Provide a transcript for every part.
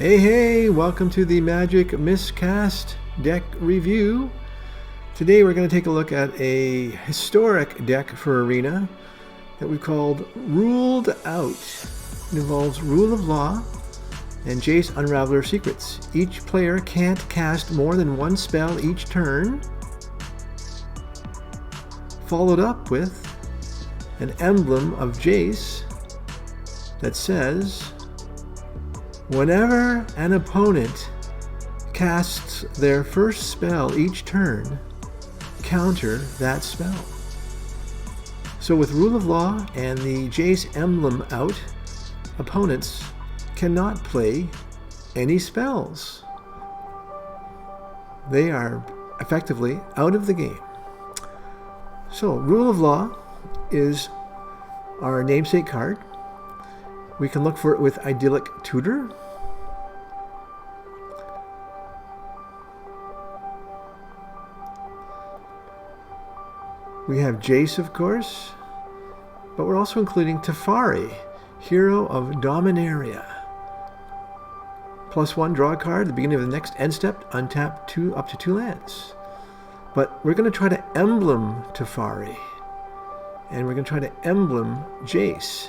Hey, welcome to the Magic MisCast deck review. Today we're going to take a look at a historic deck for Arena that we called Ruled Out. It involves Rule of Law and Jace Unraveler of Secrets. Each player can't cast more than one spell each turn, followed up with an emblem of Jace that says, whenever an opponent casts their first spell each turn, counter that spell. So with Rule of Law and the Jace emblem out, opponents cannot play any spells. They are effectively out of the game. So Rule of Law is our namesake card. We can look for it with Idyllic Tutor. We have Jace, of course, but we're also including Teferi, Hero of Dominaria. +1, draw a card at the beginning of the next end step, untap up to 2 lands. But we're going to try to emblem Teferi, and we're going to try to emblem Jace.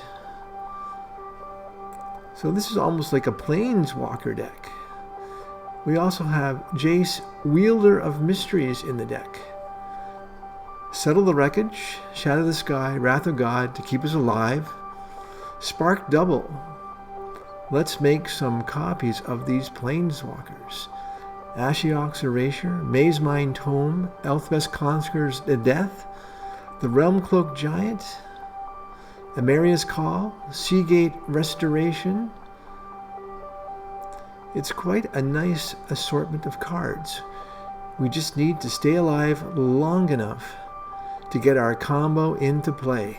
So this is almost like a Planeswalker deck. We also have Jace, Wielder of Mysteries in the deck. Settle the Wreckage, Shadow the Sky, Wrath of God to keep us alive. Spark Double. Let's make some copies of these Planeswalkers. Ashiok's Erasure, Mazemind Tome, Elspeth Conquers the Death, the Realmcloak Giant, Amaria's Call, Seagate Restoration. It's quite a nice assortment of cards. We just need to stay alive long enough to get our combo into play.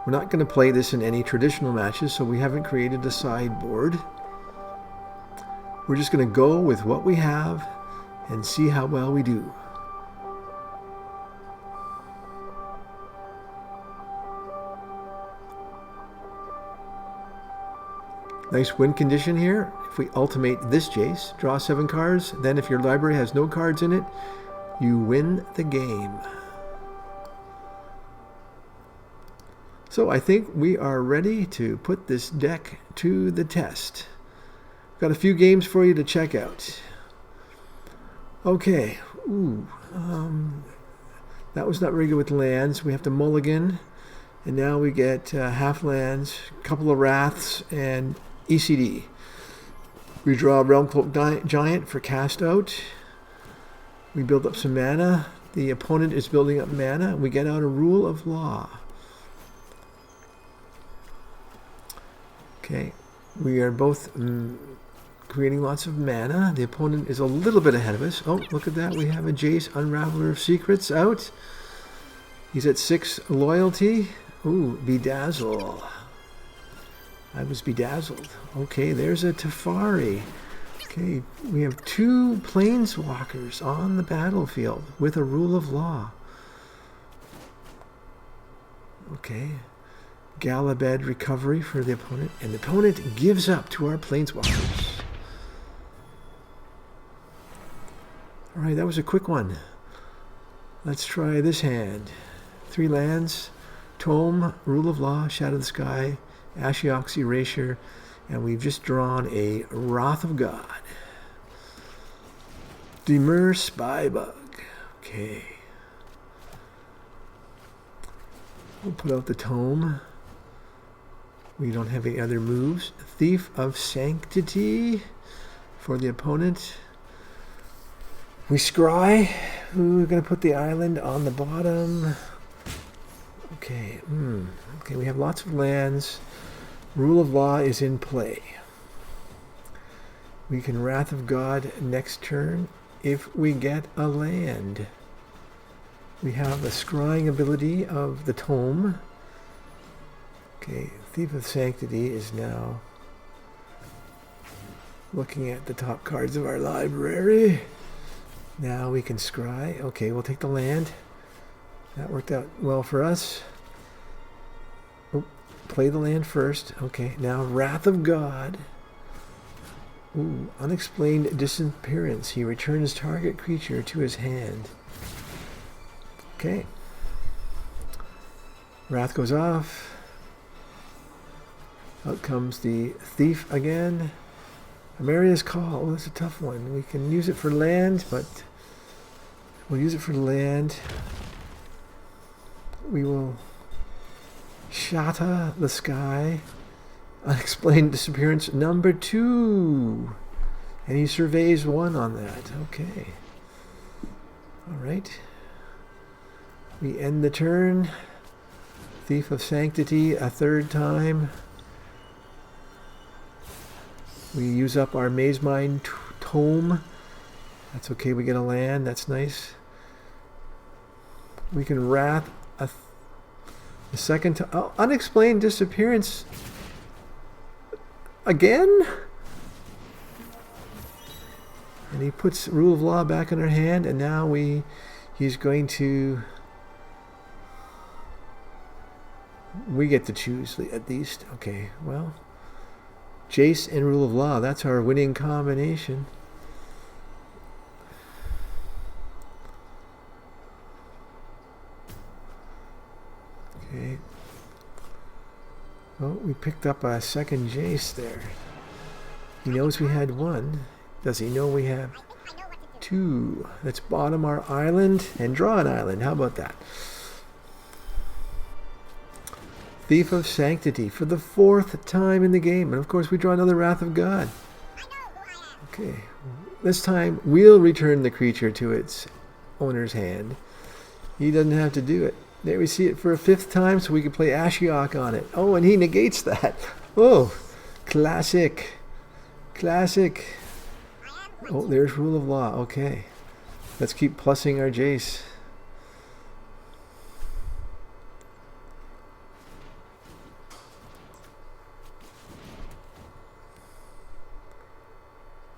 We're not going to play this in any traditional matches, so we haven't created a sideboard. We're just going to go with what we have and see how well we do. Nice win condition here. If we ultimate this Jace, draw 7 cards, then if your library has no cards in it, you win the game. So I think we are ready to put this deck to the test. Got a few games for you to check out. Okay, that was not very good with lands. We have to mulligan, and now we get half lands, a couple of Wraths, and ECD. We draw Realmcloak Giant for cast out. We build up some mana. The opponent is building up mana. We get out a Rule of Law. Okay, we are both creating lots of mana. The opponent is a little bit ahead of us. Oh, look at that. We have a Jace Unraveler of Secrets out. He's at 6 loyalty. Ooh, Bedazzle. I was bedazzled. Okay, there's a Teferi. Okay, we have 2 Planeswalkers on the battlefield with a Rule of Law. Okay. Galabed Recovery for the opponent, and the opponent gives up to our Planeswalkers. Alright, that was a quick one. Let's try this hand. 3 lands, Tome, Rule of Law, Shadow the Sky, Ashiok's Erasure, and we've just drawn a Wrath of God. Demur Spybug. Okay. We'll put out the Tome. We don't have any other moves. Thief of Sanctity for the opponent. We scry. We're going to put the island on the bottom. Okay. Okay, we have lots of lands. Rule of Law is in play. We can Wrath of God next turn if we get a land. We have the scrying ability of the Tome. Okay, Thief of Sanctity is now looking at the top cards of our library. Now we can scry. Okay, we'll take the land. That worked out well for us. Oh, play the land first. Okay, now Wrath of God. Ooh, unexplained disappearance. He returns target creature to his hand. Okay. Wrath goes off. Out comes the Thief again. Amaria's Call. Oh, that's a tough one. We can use it for land, but we'll use it for land. We will shatter the sky. Unexplained disappearance number 2. And he surveys 1 on that. Okay. Alright. We end the turn. Thief of Sanctity a 3rd time. We use up our Maze Mine Tome. That's okay, we get a land. That's nice. We can Wrath a 2nd time. Oh, unexplained disappearance. Again? And he puts Rule of Law back in our hand, and now he's going to... We get to choose at least. Okay, well... Jace and Rule of Law, that's our winning combination. Okay. Oh, we picked up a 2nd Jace there. He knows we had 1. Does he know we have 2? Let's bottom our island and draw an island. How about that? Thief of Sanctity for the 4th time in the game. And of course we draw another Wrath of God. Okay. This time we'll return the creature to its owner's hand. He doesn't have to do it. There we see it for a 5th time, so we can play Ashiok on it. Oh, and he negates that. Oh, classic. Classic. Oh, there's Rule of Law. Okay. Let's keep plussing our Jace.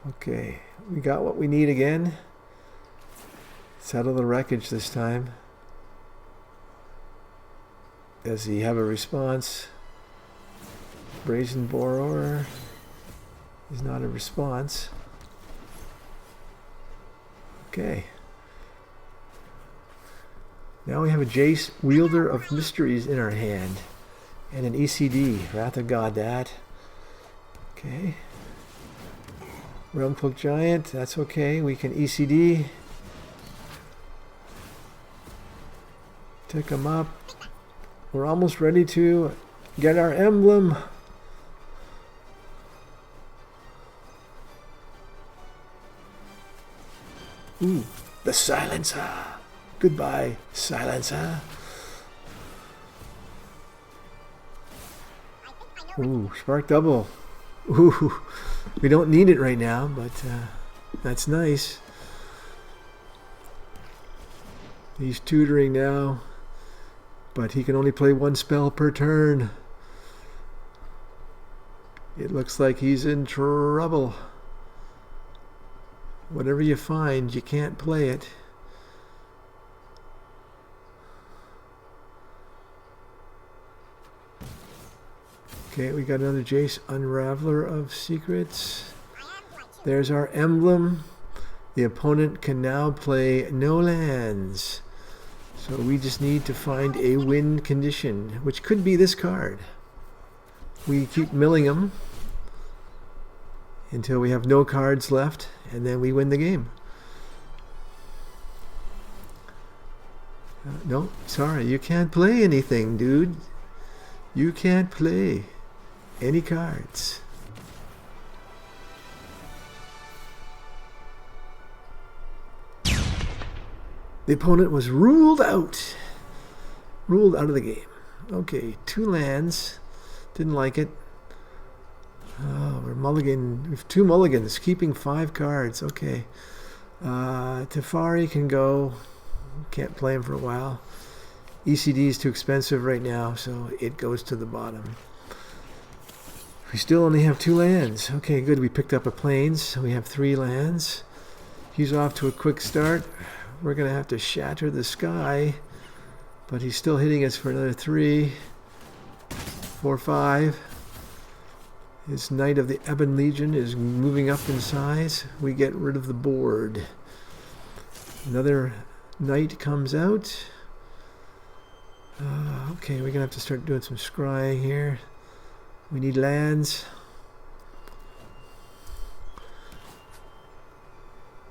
Okay, we got what we need again. Settle the wreckage this time. Does he have a response? Brazen Borer is not a response. Okay. Now we have a Jace, Wielder of Mysteries in our hand. And an ECD, Wrath of God that. Okay. Realm Cloak Giant, that's okay. We can ECD. Take him up. We're almost ready to get our emblem. Ooh, the Silencer. Goodbye, Silencer. Ooh, Spark Double. Ooh, we don't need it right now, but that's nice. He's tutoring now, but he can only play 1 spell per turn. It looks like he's in trouble. Whatever you find, you can't play it. Okay, we got another Jace, Unraveler of Secrets. There's our emblem. The opponent can now play no lands. So we just need to find a win condition, which could be this card. We keep milling them until we have no cards left, and then we win the game. No, sorry, you can't play anything, dude. You can't play any cards. The opponent was ruled out. Ruled out of the game. Okay, 2 lands. Didn't like it. Oh, we're mulligan. We have 2 mulligans, keeping 5 cards. Okay. Teferi can go. Can't play him for a while. ECD is too expensive right now, so it goes to the bottom. We still only have 2 lands. Okay, good. We picked up a plains, so we have 3 lands. He's off to a quick start. We're going to have to shatter the sky. But he's still hitting us for another 3, 4, 5. His Knight of the Ebon Legion is moving up in size. We get rid of the board. Another Knight comes out. Okay, we're going to have to start doing some scrying here. We need lands.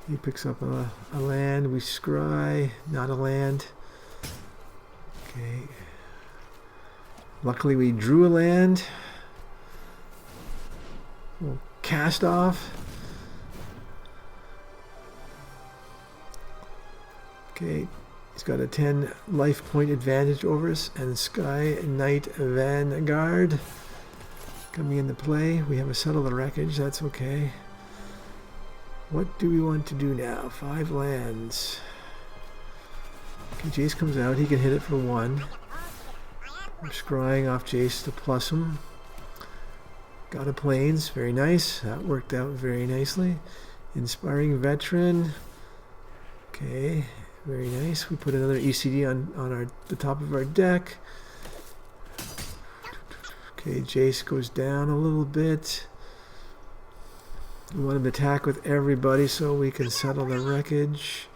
He picks up a land. We scry. Not a land. Okay. Luckily we drew a land. We'll cast off. Okay. He's got a 10 life point advantage over us. And Sky Knight Vanguard coming into play. We have a Settle the Wreckage. That's okay. What do we want to do now? 5 lands. Okay, Jace comes out. He can hit it for 1. We're scrying off Jace to plus him. Got a Plains. Very nice. That worked out very nicely. Inspiring Veteran. Okay. Very nice. We put another ECD on the top of our deck. Okay, Jace goes down a little bit. We want him to attack with everybody so we can settle the wreckage.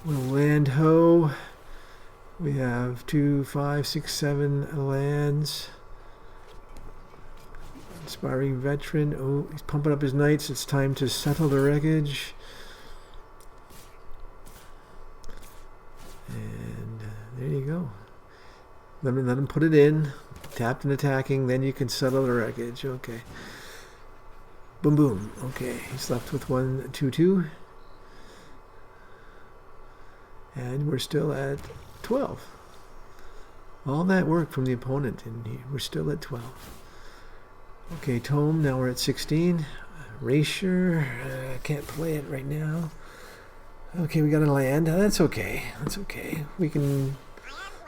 We'll land ho. We have 2, 5, 6, 7 lands. Inspiring Veteran. Oh, he's pumping up his knights. It's time to settle the wreckage. And there you go. Let him put it in. Tapped and attacking. Then you can settle the wreckage. Okay. Boom, boom. Okay, he's left with 1, 2, 2. And we're still at 12. All that work from the opponent, and we're still at 12. Okay, Tome, now we're at 16. Erasure, can't play it right now. Okay, we got a land. That's okay. That's okay. We can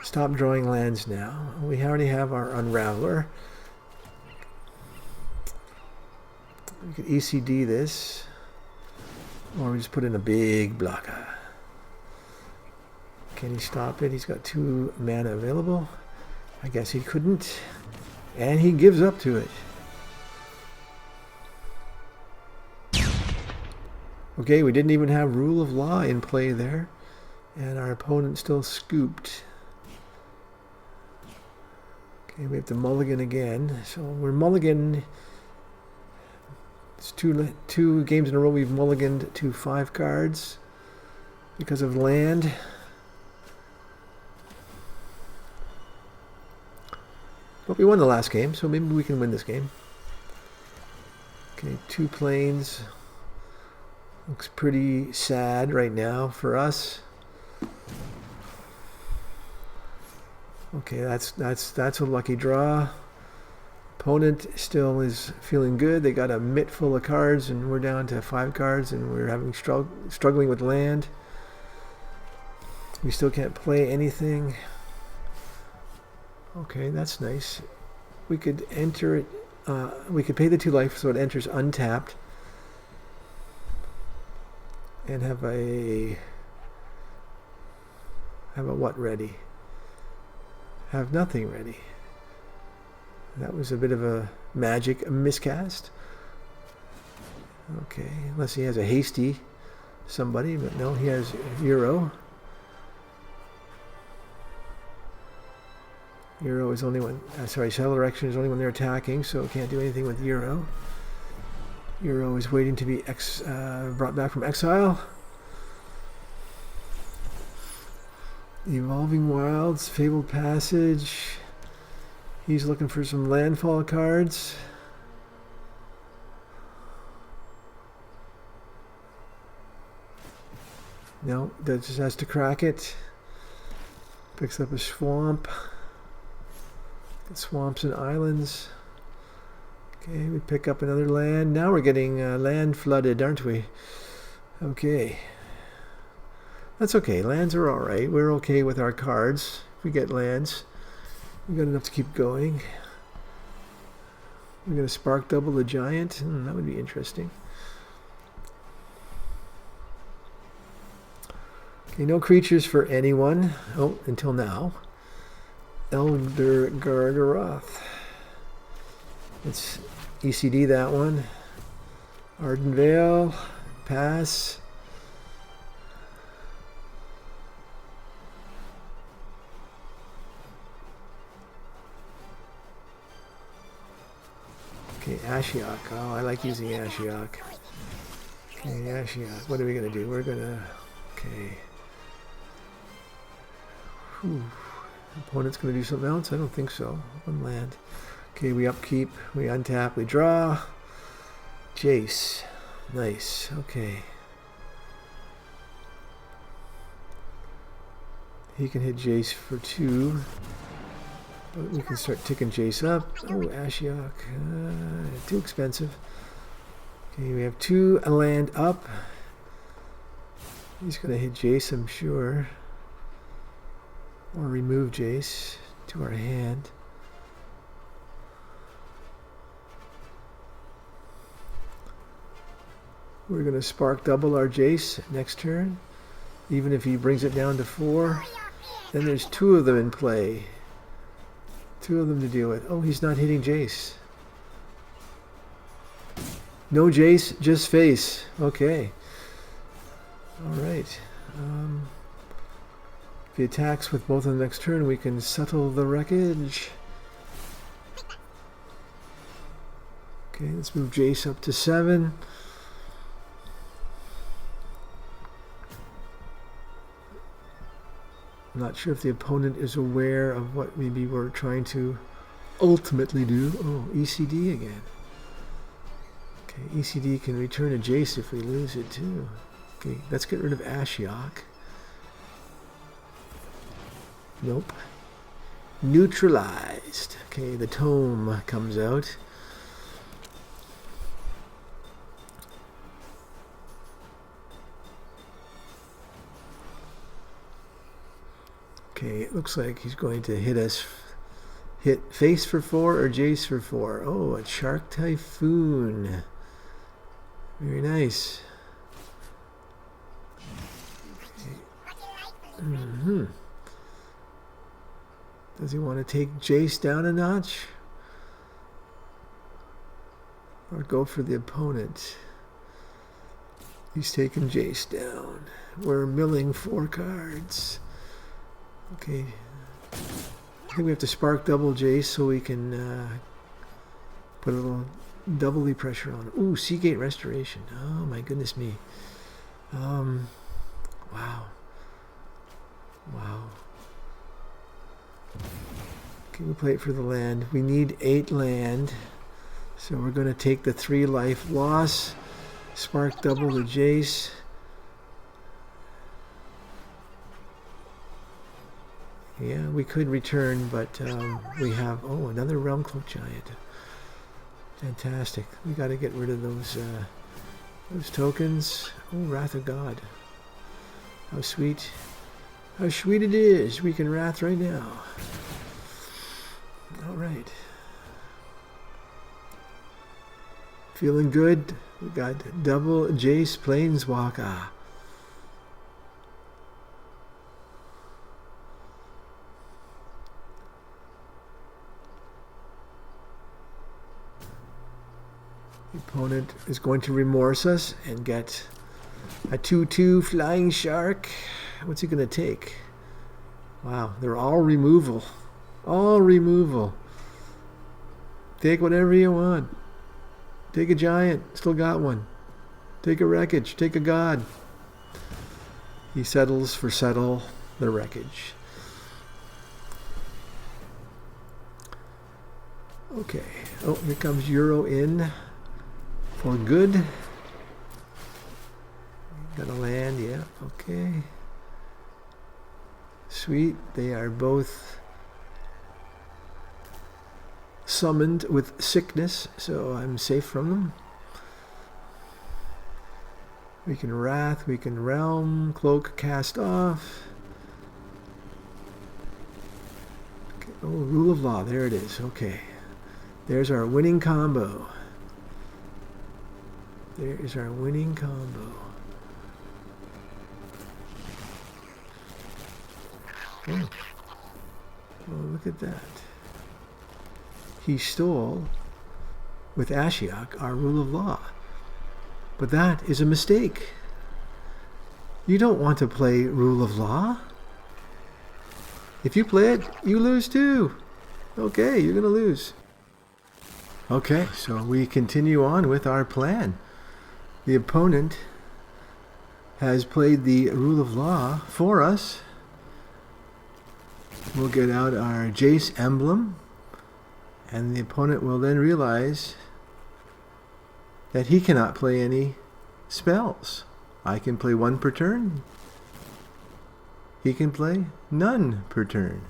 stop drawing lands now. We already have our Unraveler. We could ECD this, or we just put in a big blocker. Can he stop it? He's got 2 mana available. I guess he couldn't. And he gives up to it. Okay, we didn't even have Rule of Law in play there. And our opponent still scooped. Okay, we have to mulligan again. So we're mulligan. It's two games in a row we've mulliganed to 5 cards because of land. But we won the last game, so maybe we can win this game. Okay, 2 plains. Looks pretty sad right now for us. Okay, that's a lucky draw. Opponent still is feeling good. They got a mitt full of cards, and we're down to 5 cards, and we're having struggling with land. We still can't play anything. Okay, that's nice. We could enter it. We could pay the 2 life, so it enters untapped, and have a what ready? Have nothing ready. That was a bit of a miscast. Okay, unless he has a hasty somebody, but no, he has Euro. Euro is only when, Settle Erection is only when they're attacking, so can't do anything with Euro. Euro is waiting to be brought back from exile. Evolving Wilds, Fabled Passage. He's looking for some landfall cards. No, that just has to crack it. Picks up a swamp. Swamps and islands. Okay, we pick up another land. Now we're getting land flooded, aren't we? Okay. That's okay. Lands are alright. We're okay with our cards. If we get lands, we got enough to keep going. We're going to spark double the giant. That would be interesting. Okay, no creatures for anyone. Oh, until now. Elder Gargaroth. Let's ECD that one. Ardenvale. Pass. Okay, Ashiok. Oh, I like using Ashiok. Okay, Ashiok. What are we going to do? We're going to... Okay. Whew. Opponent's going to do something else? I don't think so. One land. Okay, we upkeep. We untap. We draw. Jace. Nice. Okay. He can hit Jace for 2. But we can start ticking Jace up. Oh, Ashiok. Too expensive. Okay, we have 2 land up. He's going to hit Jace, I'm sure. Or remove Jace to our hand. We're going to spark double our Jace next turn. Even if he brings it down to 4. Then there's 2 of them in play. 2 of them to deal with. Oh, he's not hitting Jace. No Jace, just face. Okay. Alright. If he attacks with both on the next turn, we can settle the wreckage. Okay, let's move Jace up to 7. I'm not sure if the opponent is aware of what maybe we're trying to ultimately do. Oh, ECD again. Okay, ECD can return a Jace if we lose it too. Okay, let's get rid of Ashiok. Nope. Neutralized. Okay, the tome comes out. Okay, it looks like he's going to hit us. Hit face for 4 or Jace for 4. Oh, a Shark Typhoon. Very nice. Okay. Does he want to take Jace down a notch? Or go for the opponent? He's taking Jace down. We're milling 4 cards. Okay. I think we have to spark double Jace so we can put a little doubly pressure on. Ooh, Seagate Restoration. Oh my goodness me. Wow. Wow. Okay, we play it for the land. We need 8 land. So we're going to take the 3 life loss. Spark double the Jace. Yeah, we could return, but we have... Oh, another Realm Cloak Giant. Fantastic. We got to get rid of those tokens. Oh, Wrath of God. How sweet. How sweet it is. We can Wrath right now. All right. Feeling good. We got double Jace Planeswalker. The opponent is going to remorse us and get a 2/2 Flying Shark. What's he going to take? Wow, they're all removal. All removal. Take whatever you want. Take a giant. Still got one. Take a wreckage. Take a god. He settles for settle the wreckage. Okay. Oh, here comes Euro in. For good. Gotta land, yeah, okay. Sweet, they are both summoned with sickness, so I'm safe from them. We can Wrath, we can Realm, Cloak, cast off. Okay. Oh, Rule of Law, there it is, okay. There's our winning combo. There is our winning combo. Oh, look at that. He stole, with Ashiok, our rule of law. But that is a mistake. You don't want to play rule of law. If you play it, you lose too. Okay, you're going to lose. Okay, so we continue on with our plan. The opponent has played the rule of law for us. We'll get out our Jace emblem, and the opponent will then realize that he cannot play any spells. I can play one per turn. He can play none per turn.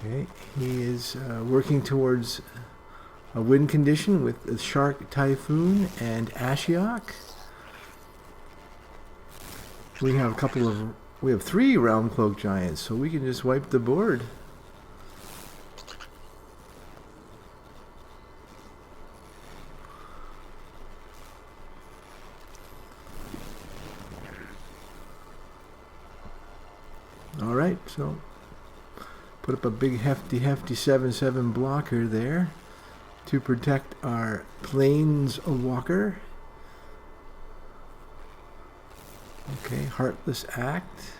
Okay, he is working towards a win condition with the Shark Typhoon and Ashiok. We have 3 Realm Cloak Giants, so we can just wipe the board. Alright, so put up a big hefty 7/7 blocker there to protect our Planeswalker. Okay, Heartless Act.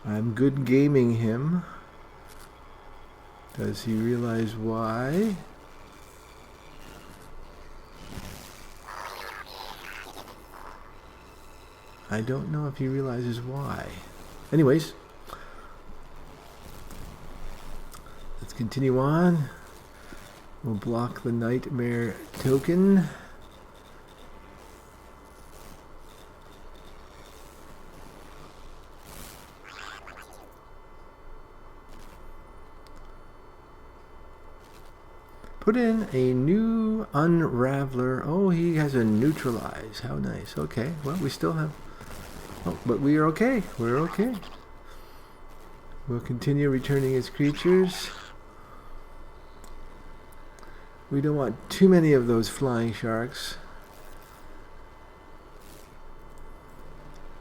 I'm good gaming him. Does he realize why? I don't know if he realizes why. Anyways, let's continue on. We'll block the Nightmare token. Put in a new Unraveler. Oh, he has a Neutralize. How nice. Okay, well, we still have... Oh, but we are okay. We're okay. We'll continue returning his creatures. We don't want too many of those flying sharks.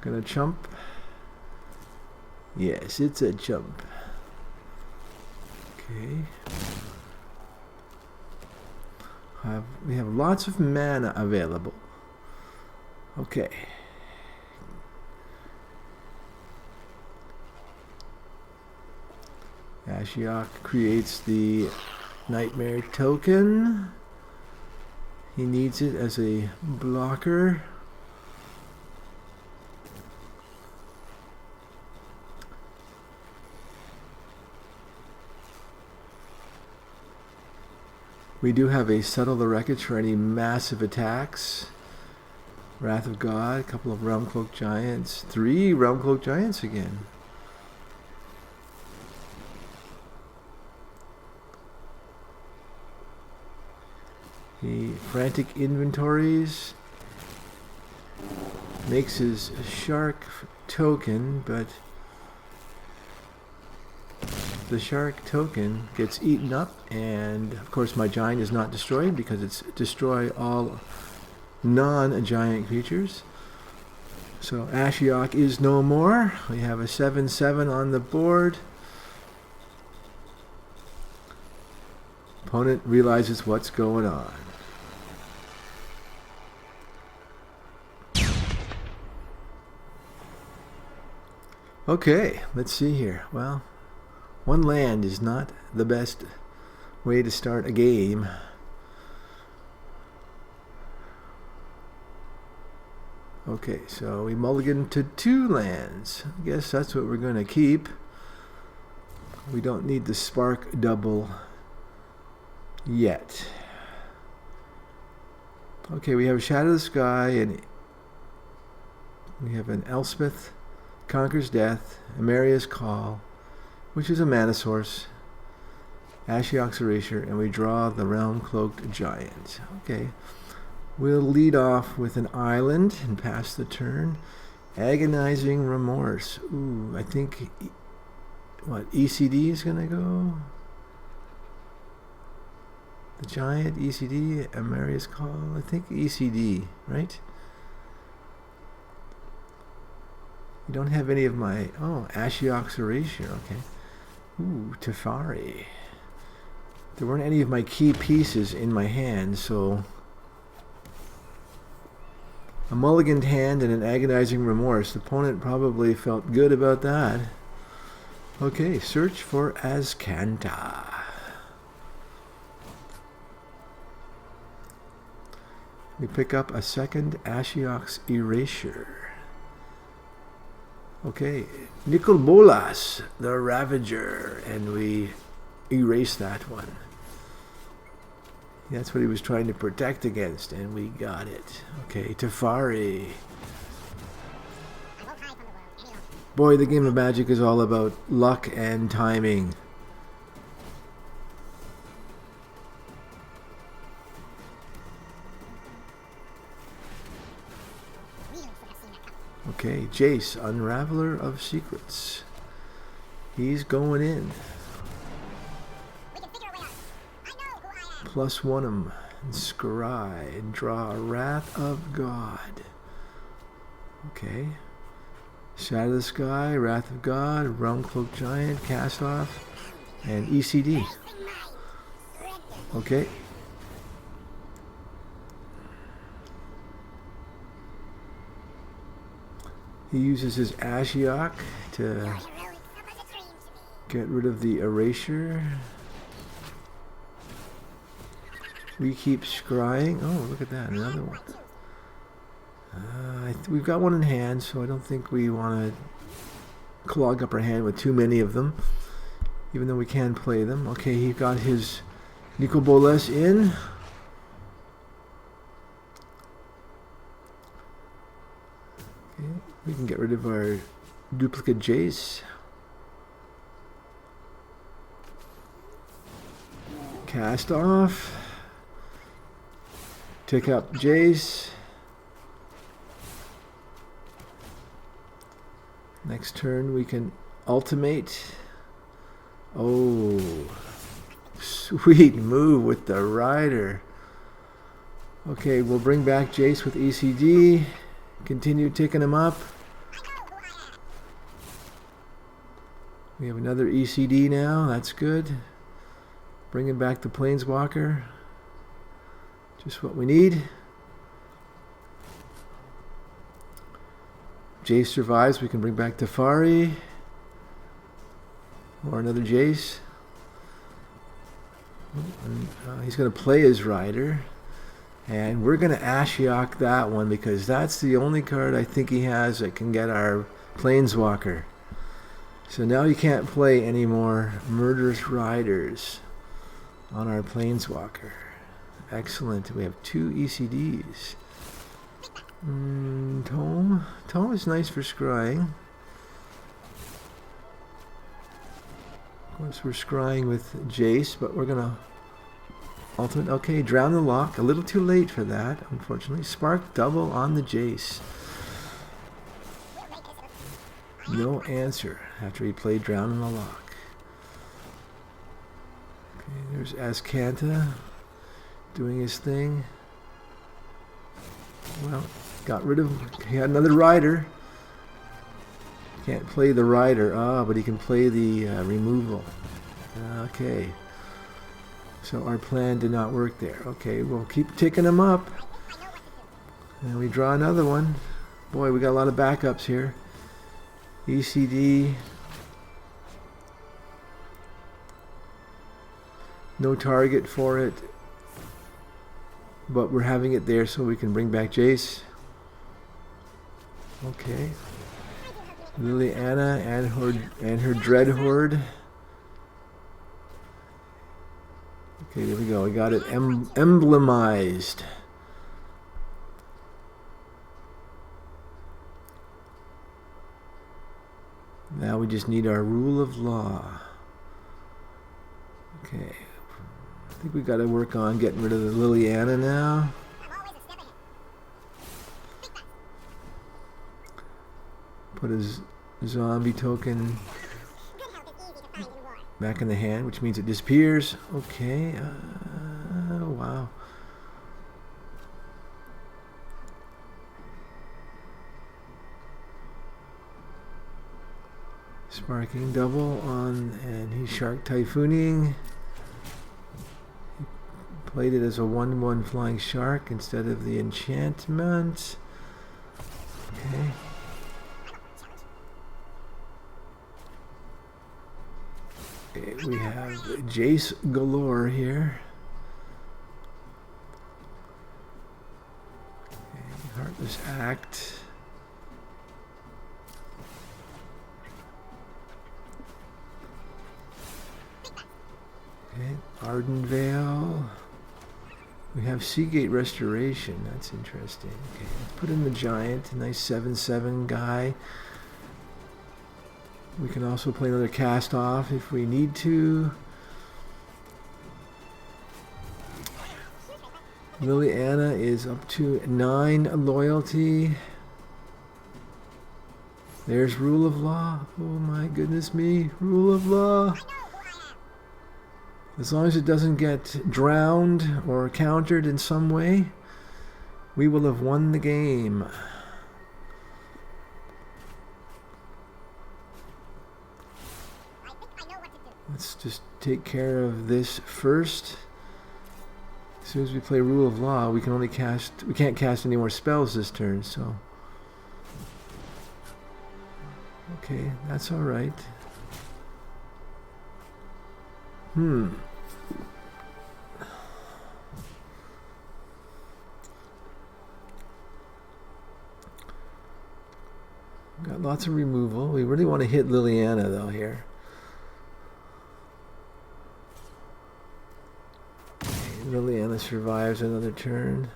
Gonna chump. Yes, it's a chump. Okay. We have lots of mana available. Okay. Ashiok creates the Nightmare token. He needs it as a blocker. We do have a Settle the Wreckage for any massive attacks. Wrath of God, a couple of Realm Cloak Giants, 3 Realm Cloak Giants again. He frantic inventories, makes his shark token, but the shark token gets eaten up, and of course my giant is not destroyed because it's destroy all non-giant creatures. So Ashiok is no more. We have a 7/7 on the board. Opponent realizes what's going on. Okay, let's see here. Well, one land is not the best way to start a game. Okay, so we mulligan to 2 lands. I guess that's what we're going to keep. We don't need the spark double yet. Okay, we have Shadow of the Sky, and we have an Elspeth Conquers Death, Amaria's Call, which is a mana source, Ashiok's Erasure, and we draw the Realm Cloaked Giant. Okay, we'll lead off with an island and pass the turn. Agonizing Remorse. Ooh, I think, what, ECD is going to go? The Giant, ECD, Amaria's Call, I think ECD, right? You don't have any of my... Oh, Ashiok's Erasure. Okay. Ooh, Teferi. There weren't any of my key pieces in my hand, so... A mulliganed hand and an agonizing remorse. The opponent probably felt good about that. Okay, search for Azcanta. We pick up a second Ashiok's Erasure. Okay, Nicol Bolas, the Ravager, and we erase that one. That's what he was trying to protect against, and we got it. Okay, Teferi. Boy, the game of Magic is all about luck and timing. Okay, Jace, Unraveler of Secrets. He's going in. +1 him. And scry. And draw a Wrath of God. Okay. Shadow of the Sky, Wrath of God, Realm Cloak Giant, Cast Off, and ECD. Okay. He uses his Ashiok to get rid of the Erasure. We keep scrying. Oh, look at that, another one. We've got one in hand, so I don't think we want to clog up our hand with too many of them, even though we can play them. Okay, he got his Nicol Bolas in. Okay, we can get rid of our duplicate Jace. Cast off. Take up Jace. Next turn we can ultimate. Oh, sweet move with the Rider. Okay, we'll bring back Jace with ECD. Continue ticking him up. We have another ECD now. That's good. Bringing back the Planeswalker. Just what we need. Jace survives. We can bring back Teferi. Or another Jace. He's going to play his Rider. And we're going to Ashiok that one because that's the only card I think he has that can get our Planeswalker. So now he can't play any more Murderous Riders on our Planeswalker. Excellent. We have 2 ECDs. Tome. Tome is nice for scrying. Of course, we're scrying with Jace, but we're going to ultimate. Okay, Drown the Lock. A little too late for that, unfortunately. Spark double on the Jace. No answer after he played Drown in the Lock. Okay, there's Azcanta doing his thing. Well, got rid of... He had another Rider. Can't play the Rider. But he can play the removal. Okay. So our plan did not work there. Okay, we'll keep ticking them up. And we draw another one. Boy, we got a lot of backups here. ECD. No target for it. But we're having it there so we can bring back Jace. Okay. Liliana and her Dread Horde. Okay, there we go. We got it emblemized. Now we just need our Rule of Law. Okay. I think we got to work on getting rid of the Liliana now. Put his zombie token back in the hand, which means it disappears. Okay. Wow. Sparking double on, and he's Shark Typhooning. He played it as a 1/1 Flying Shark instead of the enchantment. Okay. Okay, we have Jace galore here. Okay, Heartless Act. Okay, Ardenvale. We have Seagate Restoration. That's interesting. Okay, let's put in the Giant. A nice 7/7 guy. We can also play another cast off if we need to. Liliana is up to 9 loyalty. There's Rule of Law. Oh my goodness me. Rule of Law. As long as it doesn't get drowned or countered in some way, we will have won the game. Let's just take care of this first. As soon as we play Rule of Law, we can't cast any more spells this turn, so. Okay, that's all right. Got lots of removal. We really want to hit Liliana though here. Liliana survives another turn.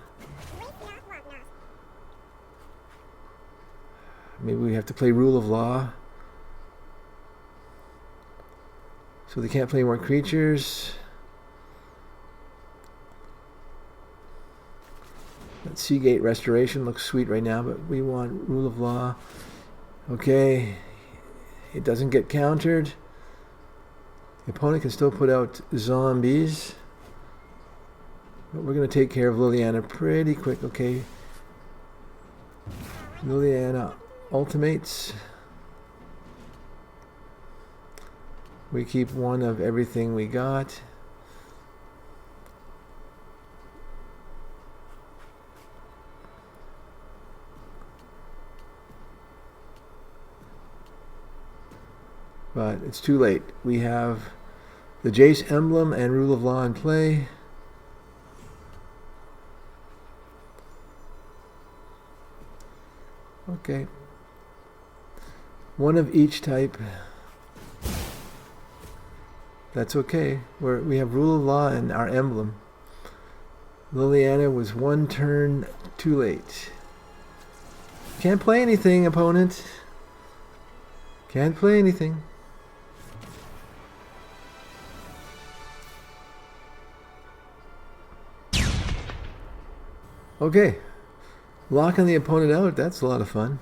Maybe we have to play Rule of Law. So they can't play more creatures. That Seagate Restoration looks sweet right now, but we want Rule of Law. Okay. It doesn't get countered. The opponent can still put out zombies. But we're going to take care of Liliana pretty quick, okay? Liliana ultimates. We keep one of everything we got. But it's too late. We have the Jace emblem and Rule of Law in play. Okay. One of each type. That's okay. We have Rule of Law and our emblem. Liliana was 1 turn too late. Can't play anything, opponent. Can't play anything. Okay. Locking the opponent out, that's a lot of fun.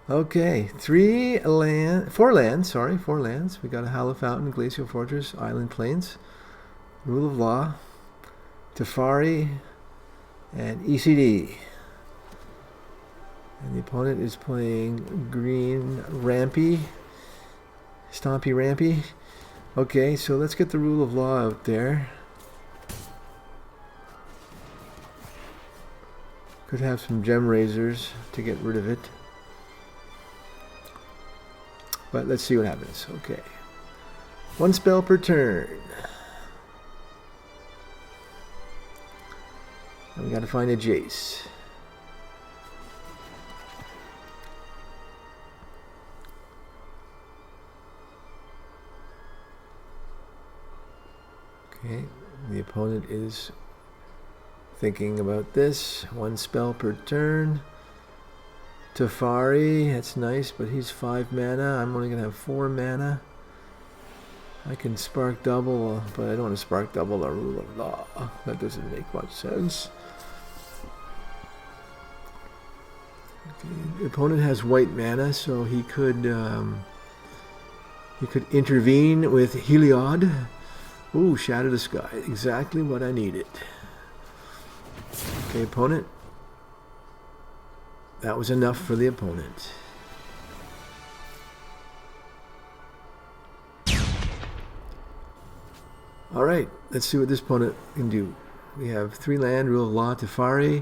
Okay, 4 lands. We got a Hollow Fountain, Glacial Fortress, Island Plains, Rule of Law, Teferi, and ECD. And the opponent is playing green Rampy, Stompy Rampy. Okay, so let's get the Rule of Law out there. Could have some gem razors to get rid of it. But let's see what happens. Okay. 1 spell per turn. And we got to find a Jace. Okay. The opponent is thinking about this. 1 spell per turn. Teferi, that's nice, but he's 5 mana. I'm only going to have 4 mana. I can spark double, but I don't want to spark double a Rule of Law. That doesn't make much sense. Okay. The opponent has white mana, so he could intervene with Heliod. Ooh, Shadow the Sky. Exactly what I needed. Okay, opponent. That was enough for the opponent. All right, let's see what this opponent can do. We have 3 land, Rule of Law, Teferi,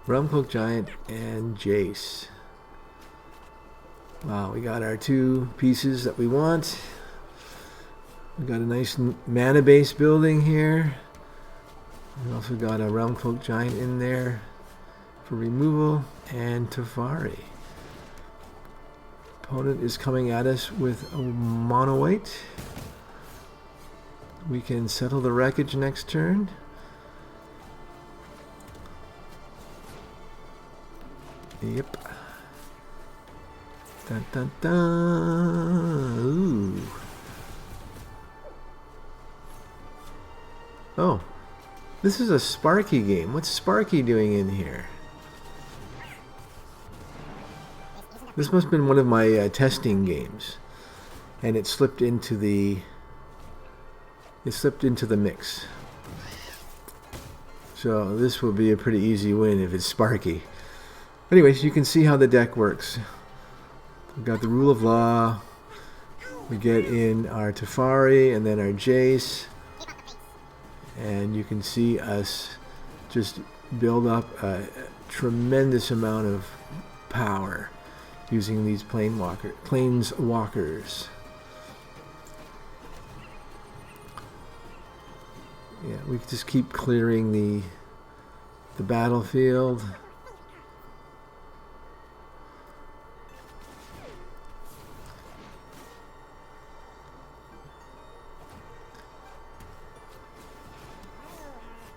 Realm Cloak Giant, and Jace. Wow, we got our 2 pieces that we want. We got a nice mana base building here. We also got a Realm Cloak Giant in there for removal, and Teferi. Opponent is coming at us with a mono white. We can settle the wreckage next turn. Yep. Dun dun dun. Ooh. Oh. This is a Sparky game. What's Sparky doing in here? This must have been one of my testing games, and it slipped into the mix. So this will be a pretty easy win if it's Sparky. Anyways, you can see how the deck works. We've got the Rule of Law. We get in our Teferi and then our Jace. And you can see us just build up a tremendous amount of power using these planeswalkers. Yeah, we just keep clearing the battlefield.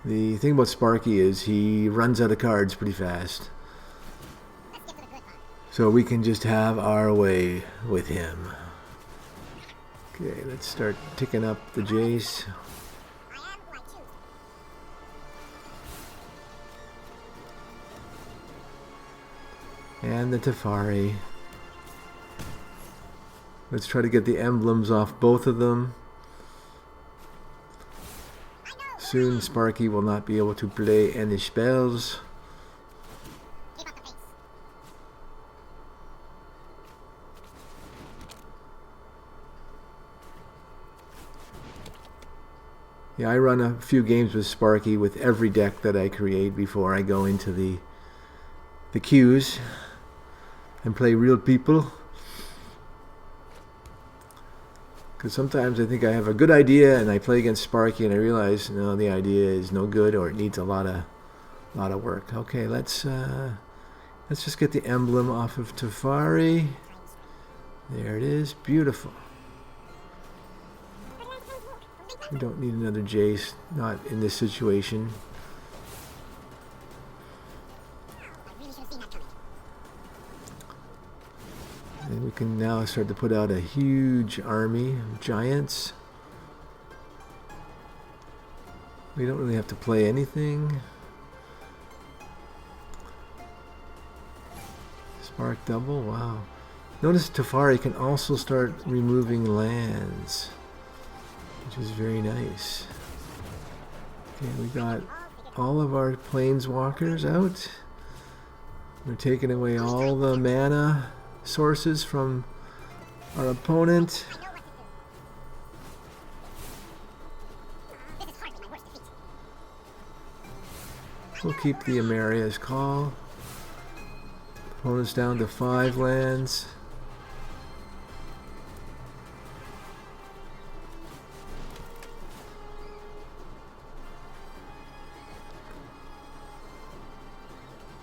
The thing about Sparky is he runs out of cards pretty fast. So we can just have our way with him. Okay, let's start ticking up the Jace. And the Teferi. Let's try to get the emblems off both of them. Soon Sparky will not be able to play any spells. Yeah, I run a few games with Sparky with every deck that I create before I go into the queues and play real people. Because sometimes I think I have a good idea and I play against Sparky and I realize, no, the idea is no good or it needs a lot of work. Okay, let's just get the emblem off of Teferi. There it is, beautiful. We don't need another Jace, not in this situation. And we can now start to put out a huge army of giants. We don't really have to play anything. Spark double, wow. Notice Teferi can also start removing lands, which is very nice. Okay, we got all of our planeswalkers out. We're taking away all the mana sources from our opponent. We'll keep the Amaria's Call. Opponent's down to 5 lands.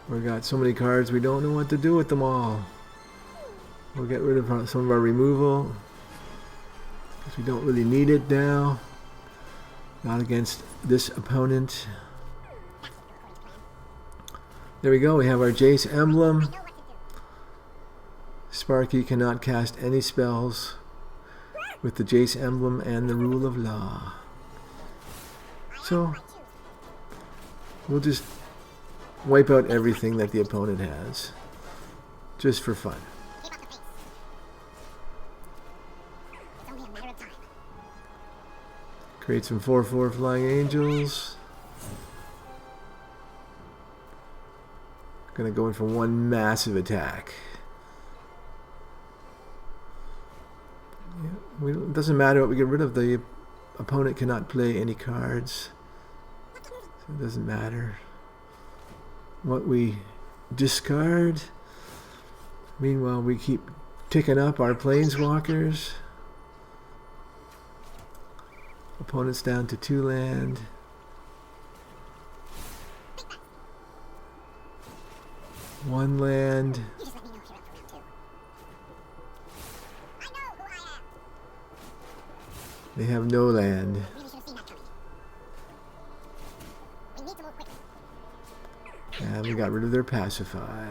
We got so many cards we don't know what to do with them all. We'll get rid of some of our removal because we don't really need it now. Not against this opponent. There we go, we have our Jace emblem. Sparky cannot cast any spells with the Jace emblem and the Rule of Law. So we'll just wipe out everything that the opponent has, just for fun. Create some 4/4 Flying Angels. Gonna go in for one massive attack. Yeah, it doesn't matter what we get rid of. The opponent cannot play any cards, so it doesn't matter what we discard. Meanwhile, we keep ticking up our planeswalkers. Opponent's down to 2 land. One land. They have no land. And we got rid of their pacify.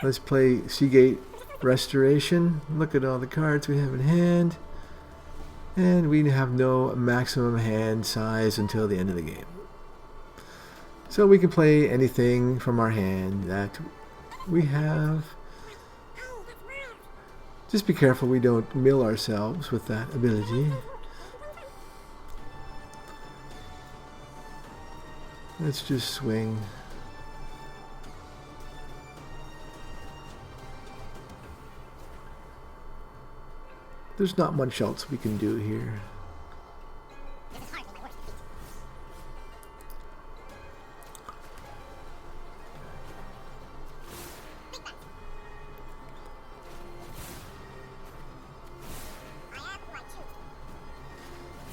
Let's play Seagate Restoration. Look at all the cards we have in hand. And we have no maximum hand size until the end of the game. So we can play anything from our hand that we have. Just be careful we don't mill ourselves with that ability. Let's just swing. There's not much else we can do here.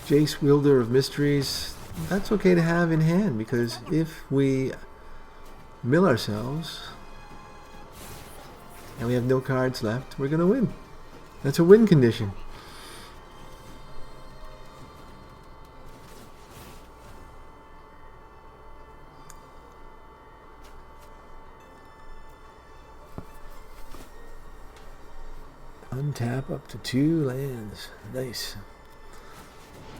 Jace, Wielder of Mysteries, that's okay to have in hand, because if we mill ourselves and we have no cards left, we're going to win. That's a win condition. Untap up to 2 lands. Nice.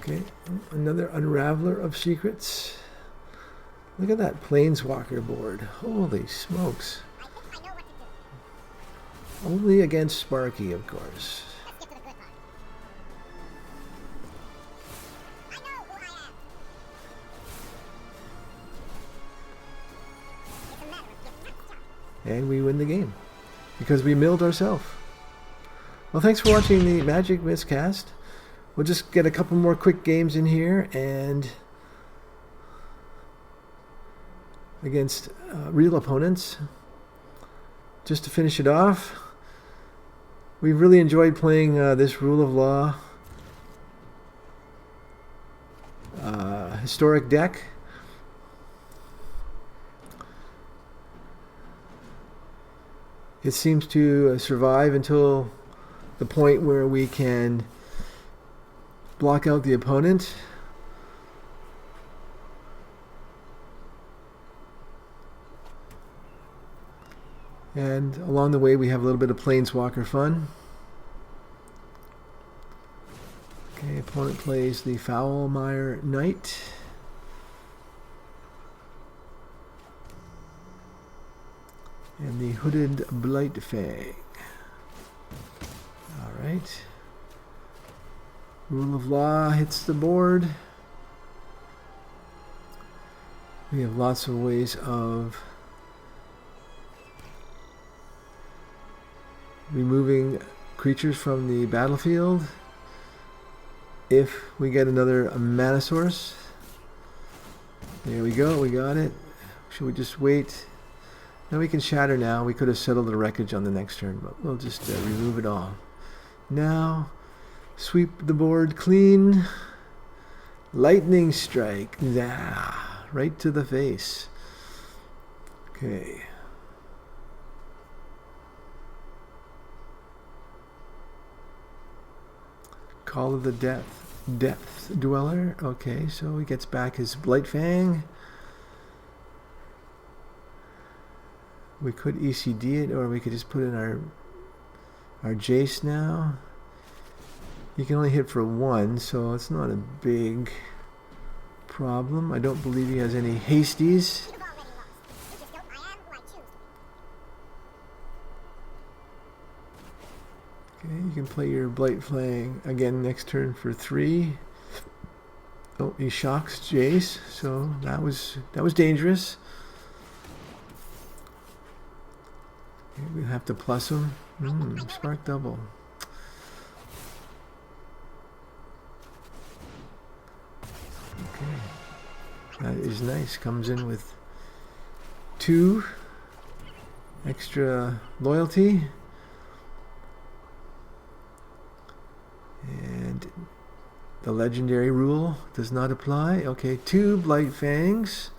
Okay, another Unraveler of Secrets. Look at that Planeswalker board. Holy smokes. Only against Sparky, of course. And we win the game because we milled ourselves. Well, thanks for watching the Magic MisCast. We'll just get a couple more quick games in here, and against real opponents. Just to finish it off, we've really enjoyed playing this Rule of Law historic deck. It seems to survive until the point where we can block out the opponent. And along the way we have a little bit of Planeswalker fun. Okay, opponent plays the Foulmire Knight. And the Hooded Blightfang. Alright. Rule of Law hits the board. We have lots of ways of removing creatures from the battlefield if we get another mana source. There we go, we got it. Should we just wait? Now we can shatter now. We could have settled the wreckage on the next turn, but we'll just remove it all. Now, sweep the board clean. Lightning strike. Right to the face. Okay. Call of the Depth Dweller. Okay, so he gets back his Blightfang. We could ECD it, or we could just put in our Jace now. He can only hit for 1, so it's not a big problem. I don't believe he has any hasties. Okay, you can play your Blightfang again next turn for 3. Oh, he shocks Jace, so that was dangerous. Okay, we'll have to plus him. Spark double. That is nice. Comes in with 2 extra loyalty. And the legendary rule does not apply. Okay, 2 Blight Fangs.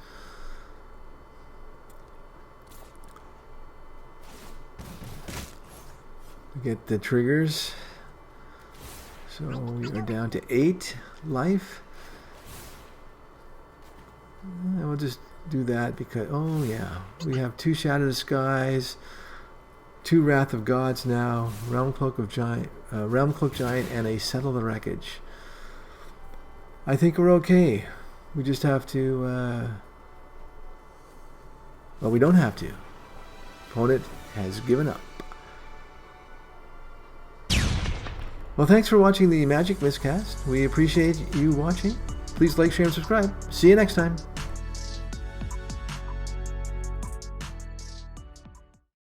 We get the triggers. So we are down to 8 life. And we'll just do that because, oh yeah, we have 2 Shadow of the Skies, 2 Wrath of Gods now, Realm Cloak Giant, and a Settle the Wreckage. I think we're okay. We just have to, well, we don't have to. Opponent has given up. Well, thanks for watching the Magic MisCast. We appreciate you watching. Please like, share, and subscribe. See you next time.